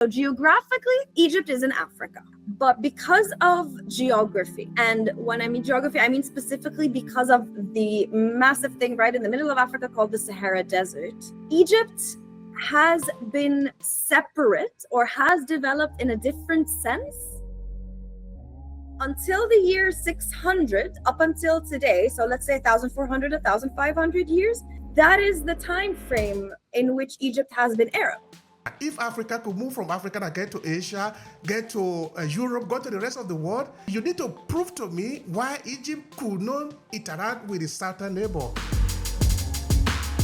So geographically, Egypt is in Africa, but because of geography, and when I mean geography, I mean specifically because of the massive thing right in the middle of Africa called the Sahara Desert, Egypt has been separate or has developed in a different sense until the year 600 up until today. So let's say 1400, 1500 years. That is the time frame in which Egypt has been Arab. If Africa could move from Africa and get to Asia, get to Europe, go to the rest of the world, you need to prove to me why Egypt could not interact with its southern neighbor.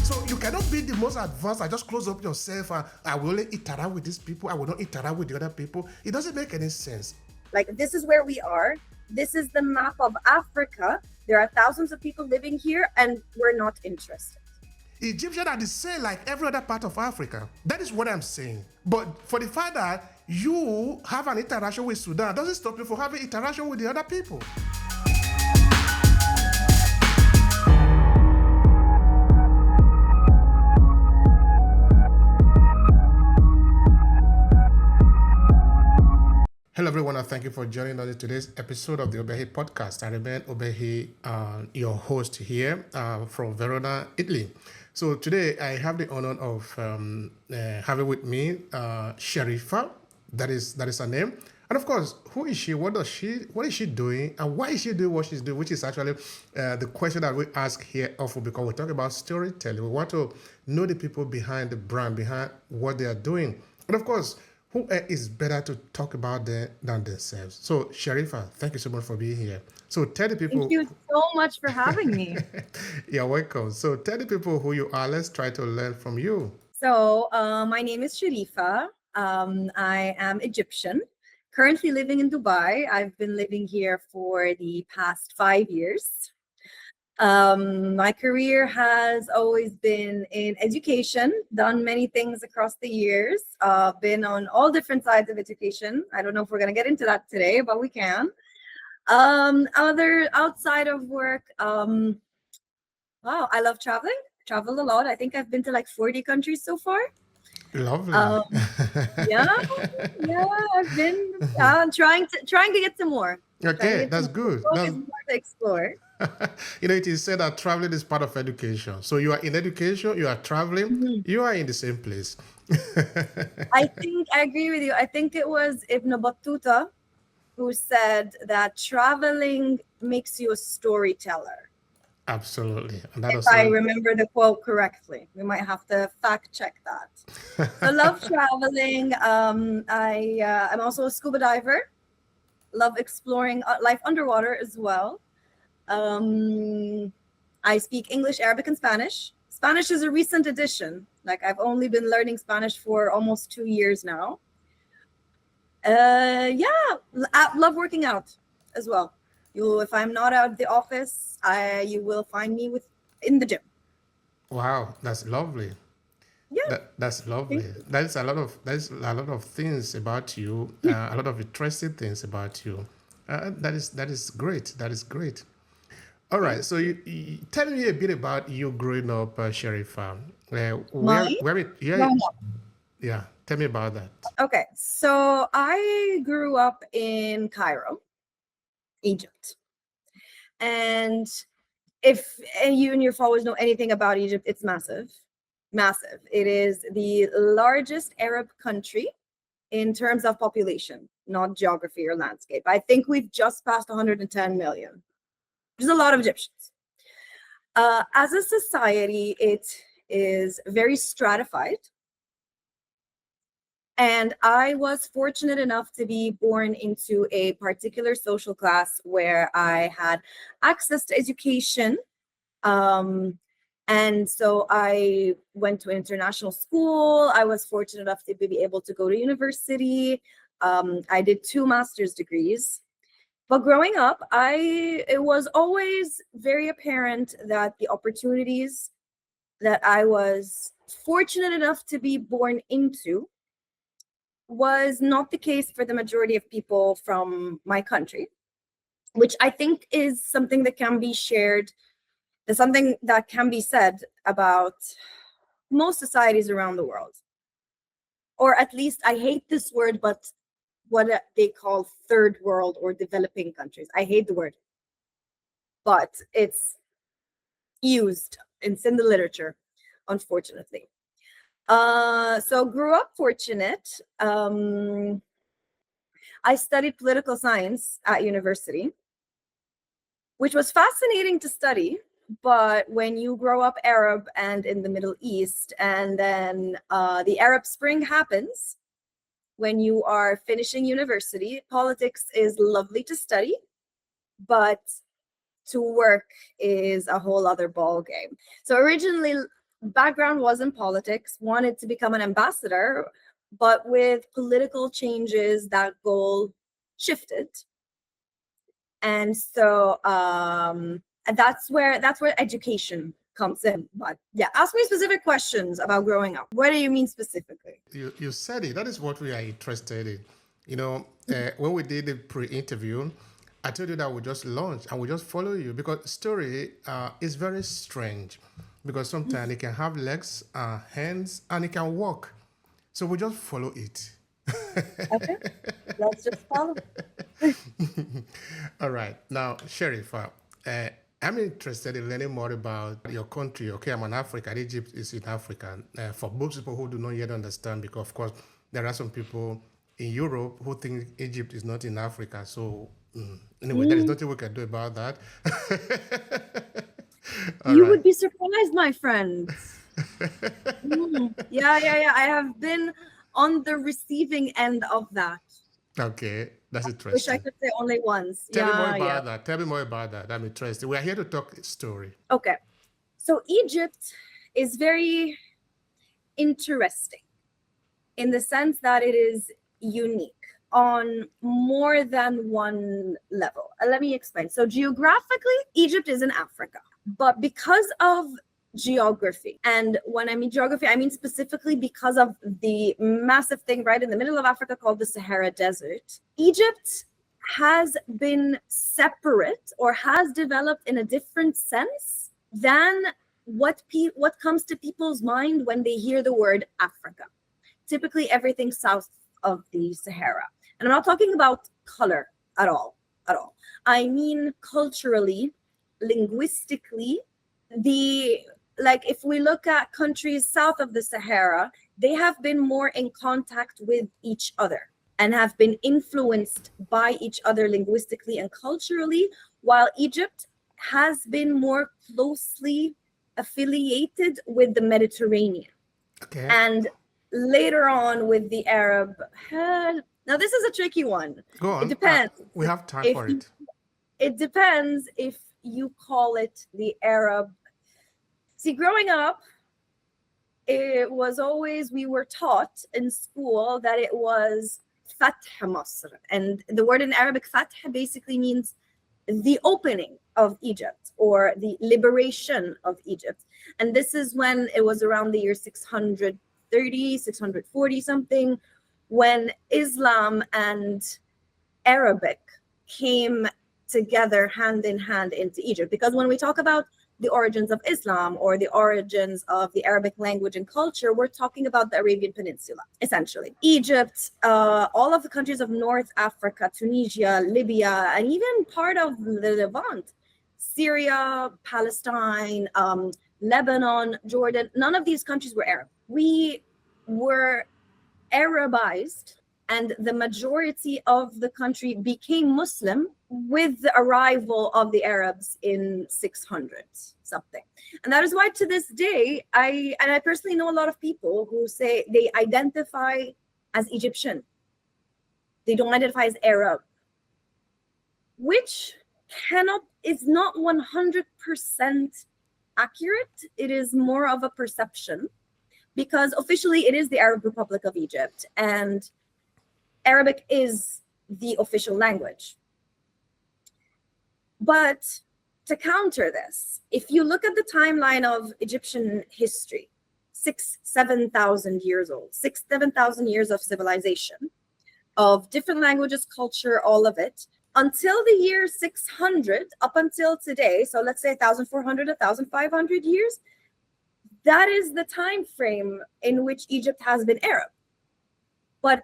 So you cannot be the most advanced and just close up yourself and I will only interact with these people, I will not interact with the other people. It doesn't make any sense. Like, this is where we are. This is the map of Africa. There are thousands of people living here and we're not interested. Egyptians are the same like every other part of Africa. That is what I'm saying. But for the fact that you have an interaction with Sudan doesn't stop you from having interaction with the other people. Hello everyone, and thank you for joining us in today's episode of the Obehi podcast. I remain Obehi, your host here from Verona, Italy. So today I have the honor of having with me Sherifa. That is her name. And of course, who is she? What is she doing? And why is she doing what she's doing? Which is actually the question that we ask here often, because we talk about storytelling. We want to know the people behind the brand, behind what they are doing. And of course, who is better to talk about them than themselves? So, Sherifa, thank you so much for being here. So, tell the people. Thank you so much for having me. You're welcome. So, tell the people who you are. Let's try to learn from you. So, my name is Sherifa. I am Egyptian, currently living in Dubai. I've been living here for the past 5 years. My career has always been in education, done many things across the years, been on all different sides of education. I don't know if we're going to get into that today, but we can. Outside of work, wow, I love traveling. Traveled a lot. I think I've been to like 40 countries so far. Lovely. Yeah, I've been trying to get some more. Okay, that's good. That's more to explore. It is said that traveling is part of education. So you are in education, you are traveling, you are in the same place. I think I agree with you. I think it was Ibn Battuta who said that traveling makes you a storyteller. Absolutely. And that if I remember the quote correctly, we might have to fact check that. I love traveling. I'm also a scuba diver. Love exploring life underwater as well. I speak English, Arabic, and Spanish. Spanish is a recent addition. Like, I've only been learning Spanish for almost 2 years now. I love working out as well. If I'm not out of the office, you will find me in the gym. Wow, that's lovely. Yeah, that's lovely. There's a lot of things about you, a lot of interesting things about you. That is great. That is great. All right. So you tell me a bit about you growing up, Sherifa. Yeah. Tell me about that. Okay. So I grew up in Cairo, Egypt. And if you and your followers know anything about Egypt, it's massive. Massive. It is the largest Arab country in terms of population, not geography or landscape. I think we've just passed 110 million. There's a lot of Egyptians. As a society, it is very stratified. And I was fortunate enough to be born into a particular social class where I had access to education. And so I went to an international school. I was fortunate enough to be able to go to university. I did 2 master's degrees. But growing up, it was always very apparent that the opportunities that I was fortunate enough to be born into was not the case for the majority of people from my country, which I think is something that can be shared. There's something that can be said about most societies around the world. or at least I hate this word, but what they call third world or developing countries. I hate the word, but it's used. It's in the literature, unfortunately. So grew up fortunate. I studied political science at university, which was fascinating to study. But when you grow up Arab and in the Middle East, and then the Arab Spring happens, when you are finishing university, politics is lovely to study, but to work is a whole other ball game. So originally, background was in politics, wanted to become an ambassador, but with political changes, that goal shifted. And so and that's where education comes in. But yeah, ask me specific questions about growing up. What do you mean specifically? You said it. That is what we are interested in. You know, when we did the pre-interview, I told you that we just launch and we just follow you because story is very strange because sometimes it can have legs, hands, and it can walk. So we just follow it. Okay, let's just follow. All right. Now, Sherifa, I'm interested in learning more about your country. Okay, I'm in Africa. Egypt is in Africa. For most people who do not yet understand, because of course there are some people in Europe who think Egypt is not in Africa. So anyway, there is nothing we can do about that. All You right. would be surprised, my friend. Yeah. I have been on the receiving end of that. Okay, that's Wish I interesting. could say only once. Tell me more Yeah. about that. Tell me more about that. I'm interested. We are here to talk story. Okay. So Egypt is very interesting in the sense that it is unique on more than one level. Let me explain. So geographically, Egypt is in Africa, but because of geography, and when I mean geography, I mean specifically because of the massive thing right in the middle of Africa called the Sahara Desert, Egypt has been separate or has developed in a different sense than what comes to people's mind when they hear the word Africa. Typically everything south of the Sahara. And I'm not talking about color at all. I mean culturally, linguistically, if we look at countries south of the Sahara, they have been more in contact with each other and have been influenced by each other linguistically and culturally, while Egypt has been more closely affiliated with the Mediterranean. Okay. And later on with the Arab, now this is a tricky one. Go on. It depends. We have time for it. It depends if you call it the Arab. See, growing up, it was always, we were taught in school that it was Fath Masr. And the word in Arabic, Fath, basically means the opening of Egypt or the liberation of Egypt. And this is when it was around the year 630, 640 something, when Islam and Arabic came together hand in hand into Egypt. Because when we talk about the origins of Islam or the origins of the Arabic language and culture, we're talking about the Arabian Peninsula, essentially. Egypt, all of the countries of North Africa, Tunisia, Libya, and even part of the Levant, Syria, Palestine, Lebanon, Jordan, none of these countries were Arab. We were Arabized, and the majority of the country became Muslim with the arrival of the Arabs in 600 something. And that is why to this day, I personally know a lot of people who say they identify as Egyptian. They don't identify as Arab, which is not 100% accurate. It is more of a perception, because officially it is the Arab Republic of Egypt and Arabic is the official language. But to counter this, if you look at the timeline of Egyptian history, 7,000 years old, 7,000 years of civilization, of different languages, culture, all of it, until the year 600, up until today, so let's say 1,400, 1,500 years, that is the time frame in which Egypt has been Arab. But